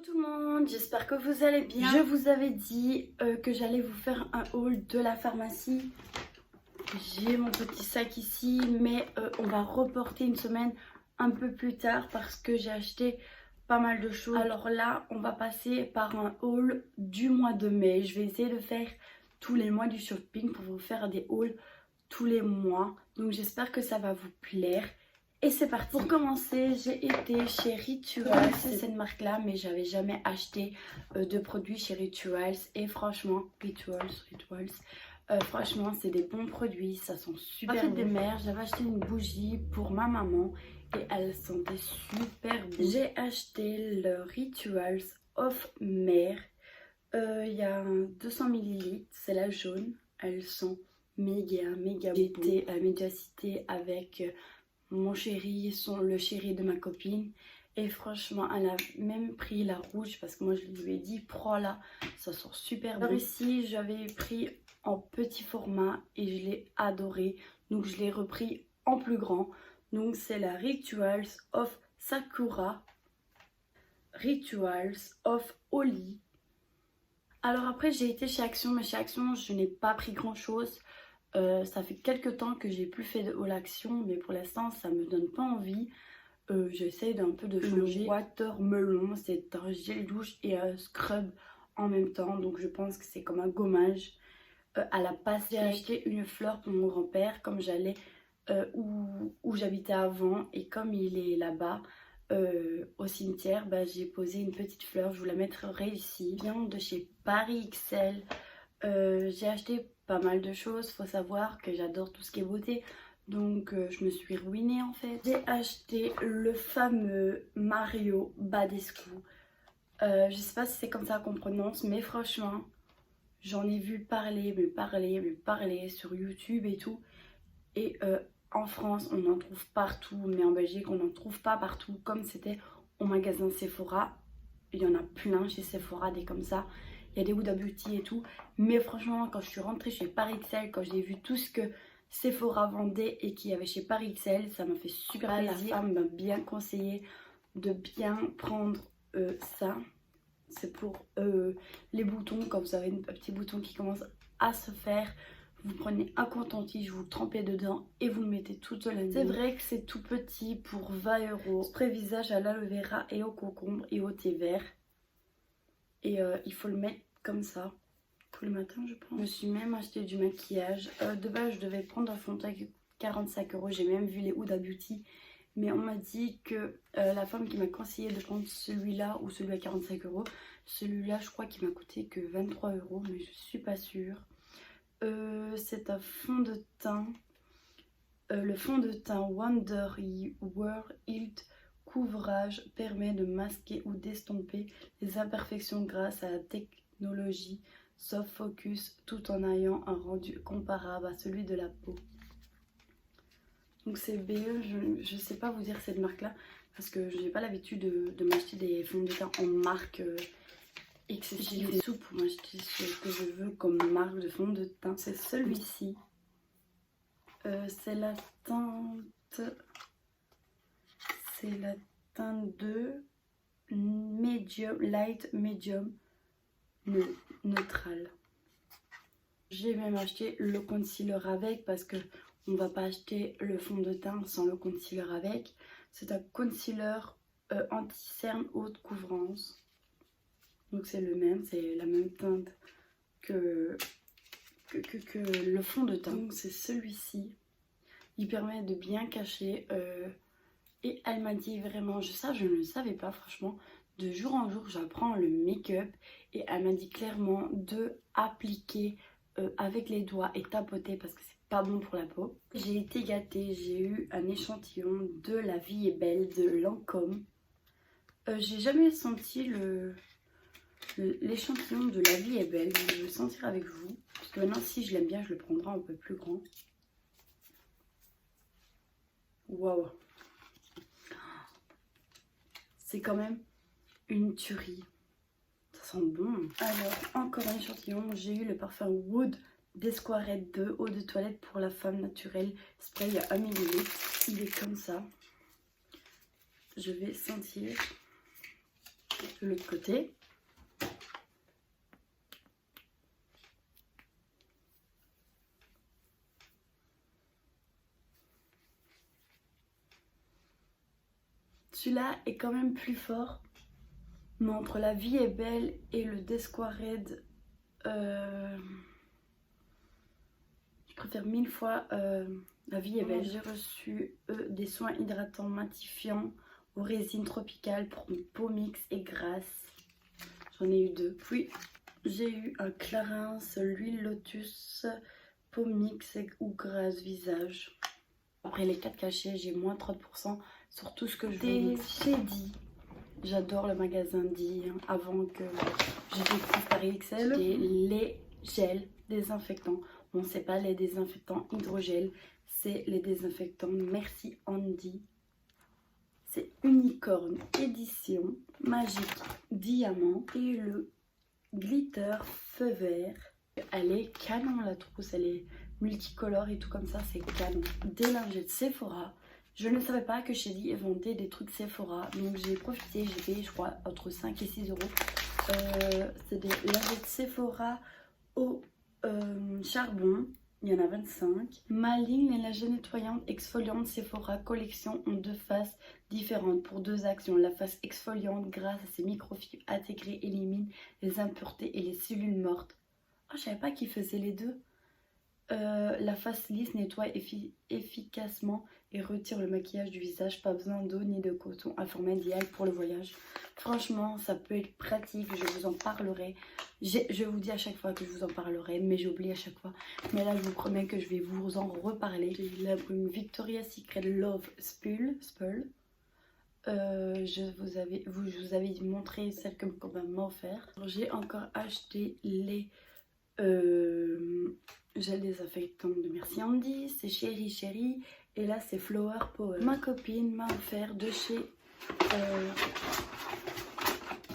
tout le monde, j'espère que vous allez bien. Je vous avais dit que j'allais vous faire un haul de la pharmacie. J'ai mon petit sac ici, mais on va reporter une semaine un peu plus tard parce que j'ai acheté pas mal de choses. Alors là, on va passer par un haul du mois de mai. Je vais essayer de faire tous les mois du shopping pour vous faire des hauls tous les mois. Donc j'espère que ça va vous plaire. Et c'est parti. Pour commencer, j'ai été chez Rituals. C'est cette marque là, mais j'avais jamais acheté de produits chez Rituals. Et franchement, franchement c'est des bons produits, ça sent super bon. Des mères, j'avais acheté une bougie pour ma maman et elle sentait super bon. J'ai acheté le Rituals of Mer. Il y a 200 ml, c'est la jaune. Elle sent méga bon. J'étais à Médiacité avec mon chéri, le chéri de ma copine, et franchement elle a même pris la rouge parce que moi je lui ai dit prends-la, ça sent super bon. Alors ici j'avais pris en petit format et je l'ai adoré, donc je l'ai repris en plus grand. Donc c'est la Rituals of Sakura, Rituals of Oli. Alors après j'ai été chez Action, mais chez Action je n'ai pas pris grand chose. Ça fait quelques temps que j'ai plus fait de haul Action, mais pour l'instant ça me donne pas envie. J'essaie d'un peu de changer. Watermelon, c'est un gel douche et un scrub en même temps, donc je pense que c'est comme un gommage à la pastèque. J'ai acheté une fleur pour mon grand-père, comme j'allais où j'habitais avant, et comme il est là-bas au cimetière, j'ai posé une petite fleur, je vous la mettrai ici. Vient de chez Paris XL. J'ai acheté pas mal de choses, faut savoir que j'adore tout ce qui est beauté, donc je me suis ruinée en fait. J'ai acheté le fameux Mario Badescu. Je sais pas si c'est comme ça qu'on prononce, mais franchement j'en ai vu parler sur YouTube et tout, et en France on en trouve partout, mais en Belgique on n'en trouve pas partout. Comme c'était au magasin Sephora, il y en a plein chez Sephora des comme ça. Il y a des Huda Beauty et tout. Mais franchement, quand je suis rentrée chez Paris XL, quand j'ai vu tout ce que Sephora vendait et qu'il y avait chez Paris XL, ça m'a fait super plaisir. La femme m'a bien conseillé de bien prendre ça. C'est pour les boutons. Quand vous avez un petit bouton qui commence à se faire, vous prenez un coton-tige, vous le trempez dedans et vous le mettez toute la nuit. C'est vrai que c'est tout petit pour 20 €. Spray visage à l'aloe vera et au concombre et au thé vert. Et il faut le mettre comme ça tous les matins, je pense. Je me suis même acheté du maquillage. De base je devais prendre un fond de teint 45 €. J'ai même vu les Huda Beauty, mais on m'a dit que la femme qui m'a conseillé de prendre celui-là ou celui à 45 €, celui-là je crois qu'il m'a coûté que 23 €, mais je suis pas sûre. C'est un fond de teint, le fond de teint Wonder World Couvrage permet de masquer ou d'estomper les imperfections grâce à la technologie Soft Focus, tout en ayant un rendu comparable à celui de la peau. Donc c'est BE, je sais pas vous dire cette marque là parce que je n'ai pas l'habitude de m'acheter des fonds de teint en marque excessive. J'ai des sous pour m'acheter ce que je veux comme marque de fond de teint. C'est celui-ci. C'est la teinte... C'est la teinte de medium, light medium neutral. J'ai même acheté le concealer avec parce que on va pas acheter le fond de teint sans le concealer avec. C'est un concealer anti-cerne haute couvrance. Donc c'est le même, c'est la même teinte que le fond de teint. Donc c'est celui-ci. Il permet de bien cacher. Et elle m'a dit vraiment, ça je ne le savais pas franchement, de jour en jour j'apprends le make-up, et elle m'a dit clairement de appliquer avec les doigts et tapoter parce que c'est pas bon pour la peau. J'ai été gâtée, j'ai eu un échantillon de La Vie est Belle de Lancôme. J'ai jamais senti l'échantillon de La Vie est Belle, donc je vais le sentir avec vous, parce que maintenant si je l'aime bien je le prendrai un peu plus grand. Waouh! C'est quand même une tuerie. Ça sent bon. Alors, encore un échantillon. J'ai eu le parfum Wood d'Esquarette 2, eau de toilette pour la femme naturelle. Spray à 1 ml. Il est comme ça. Je vais sentir. de l'autre côté. Celui-là est quand même plus fort, mais entre La Vie est belle et le Desquared, je préfère 1000 fois La Vie est belle. J'ai reçu des soins hydratants matifiants aux résines tropicales pour une peau mixte et grasse. J'en ai eu 2. Puis j'ai eu un Clarins, l'huile lotus, peau mixte ou grasse visage. Après les 4 cachets, j'ai moins 30% sur tout ce que je veux. Chez Di. J'adore le magasin Di. Avant que je découvre Paris XL, les gels désinfectants. Bon, c'est pas les désinfectants hydrogel, c'est les désinfectants Merci Andy. C'est Unicorn édition magique diamant et le glitter feu vert. Elle est canon la trousse, elle est multicolore et tout comme ça, c'est canon. Des lingettes Sephora. Je ne savais pas que chez Di vendait des trucs Sephora, donc j'ai profité, j'ai payé je crois entre 5 et 6 euros. C'est des lingettes Sephora au charbon. Il y en a 25. Ma ligne, les lingettes nettoyantes exfoliantes Sephora collection ont 2 faces différentes pour 2 actions. La face exfoliante, grâce à ses microfibres intégrées, élimine les impuretés et les cellules mortes. Oh, je savais pas qu'ils faisaient les deux. La face lisse nettoie efficacement et retire le maquillage du visage. Pas besoin d'eau ni de coton. Un format idéal pour le voyage. Franchement, ça peut être pratique. Je vous en parlerai. Je vous dis à chaque fois que je vous en parlerai, mais j'oublie à chaque fois. Mais là, je vous promets que je vais vous en reparler. J'ai la brume Victoria's Secret Love Spul. Je vous avais montré celle que mon copain m'a offert. J'ai encore acheté les gel désinfectant de Merci Andy, c'est Chéri Chéri et là c'est Flower Power. Ma copine m'a offert de chez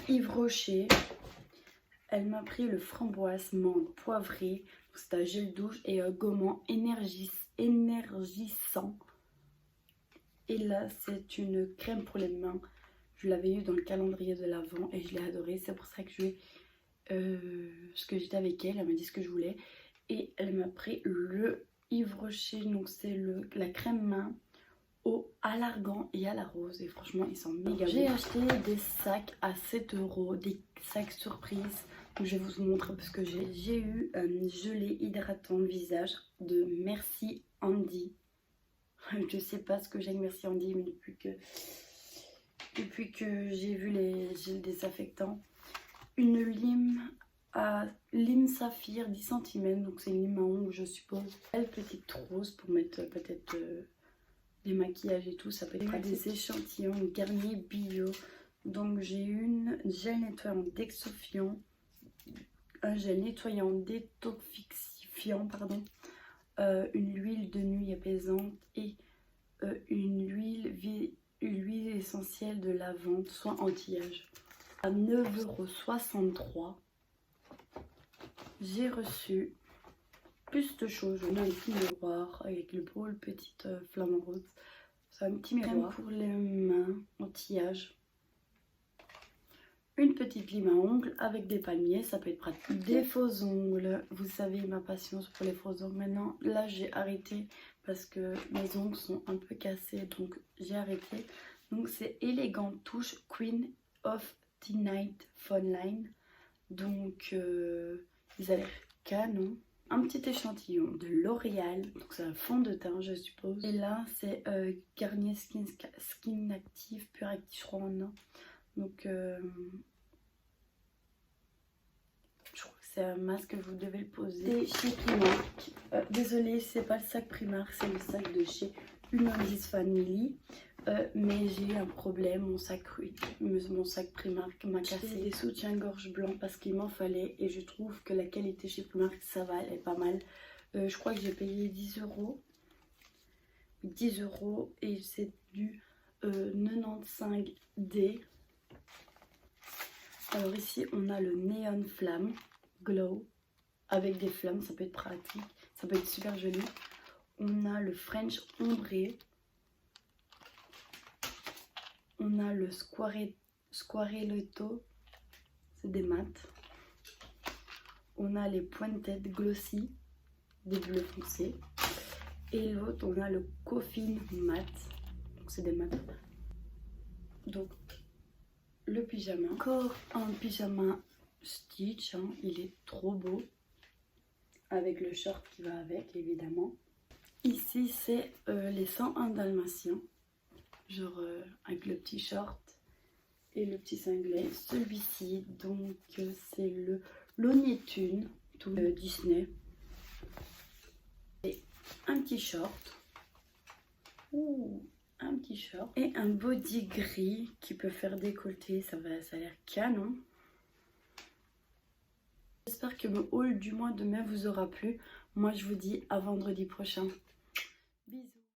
Yves Rocher. Elle m'a pris le framboise menthe poivré, c'est un gel douche et un gommant énergisant. Et là c'est une crème pour les mains. Je l'avais eu dans le calendrier de l'Avent et je l'ai adoré. C'est pour ça que je vais ce que j'étais avec elle, elle m'a dit ce que je voulais et elle m'a pris le Yves Rocher, donc c'est la crème main à l'argan et à la rose et franchement ils sont méga beaux. J'ai acheté des sacs à 7 euros, des sacs surprises, donc je vais vous montrer parce que j'ai eu un gelé hydratant de visage de Merci Andy. Je sais pas ce que j'ai avec Merci Andy, mais depuis que j'ai vu les gels désinfectants. Une lime saphir 10 cm, donc c'est une lime à ongles je suppose. Une petite rose pour mettre peut-être des maquillages et tout, ça peut être des échantillons Garnier bio. Donc j'ai une gel nettoyant d'exfoliant, un gel nettoyant détoxifiant, pardon, une huile de nuit apaisante et une huile essentielle de lavande, soin anti-âge. À 9,63 €. J'ai reçu plus de choses. On a un petit miroir avec le beau petite flamme rose. C'est un petit miroir pour les mains anti-âge. Une petite lime à ongles avec des palmiers, ça peut être pratique. Des faux ongles, vous savez ma passion pour les faux ongles. Maintenant, là j'ai arrêté parce que mes ongles sont un peu cassés, donc j'ai arrêté. Donc c'est Elegant Touche Queen of Night Fun Line, donc ils ont l'air canon. Un petit échantillon de L'Oréal, donc c'est un fond de teint je suppose, et là c'est Garnier Skin Active Pure Active, je crois en un. Donc je crois que c'est un masque que vous devez le poser. C'est chez Primark, désolée c'est pas le sac Primark, c'est le sac de chez Humanist Family. Mais j'ai un problème, mon sac Primark m'a cassé. Des soutiens-gorge blancs parce qu'il m'en fallait et je trouve que la qualité chez Primark ça va, elle est pas mal. Je crois que j'ai payé 10 €. 10 € et c'est du 95D. Alors ici on a le Neon Flamme Glow avec des flammes, ça peut être pratique, ça peut être super joli. On a le French Ombré. On a le Squared Squarelletto, c'est des mat. On a les Pointed Glossy, des bleus foncés. Et l'autre, on a le Coffin Mat, donc c'est des mat. Donc le pyjama, encore un pyjama Stitch, hein, il est trop beau. Avec le short qui va avec, évidemment. Ici, c'est les 101 dalmatiens. Genre avec le petit short et le petit cinglet. Celui-ci, donc, c'est le Looney Tunes, tout Disney. Et un petit short. Ouh, un petit short. Et un body gris qui peut faire décolleter. Ça a l'air canon. J'espère que mon haul du mois de mai vous aura plu. Moi, je vous dis à vendredi prochain. Bisous.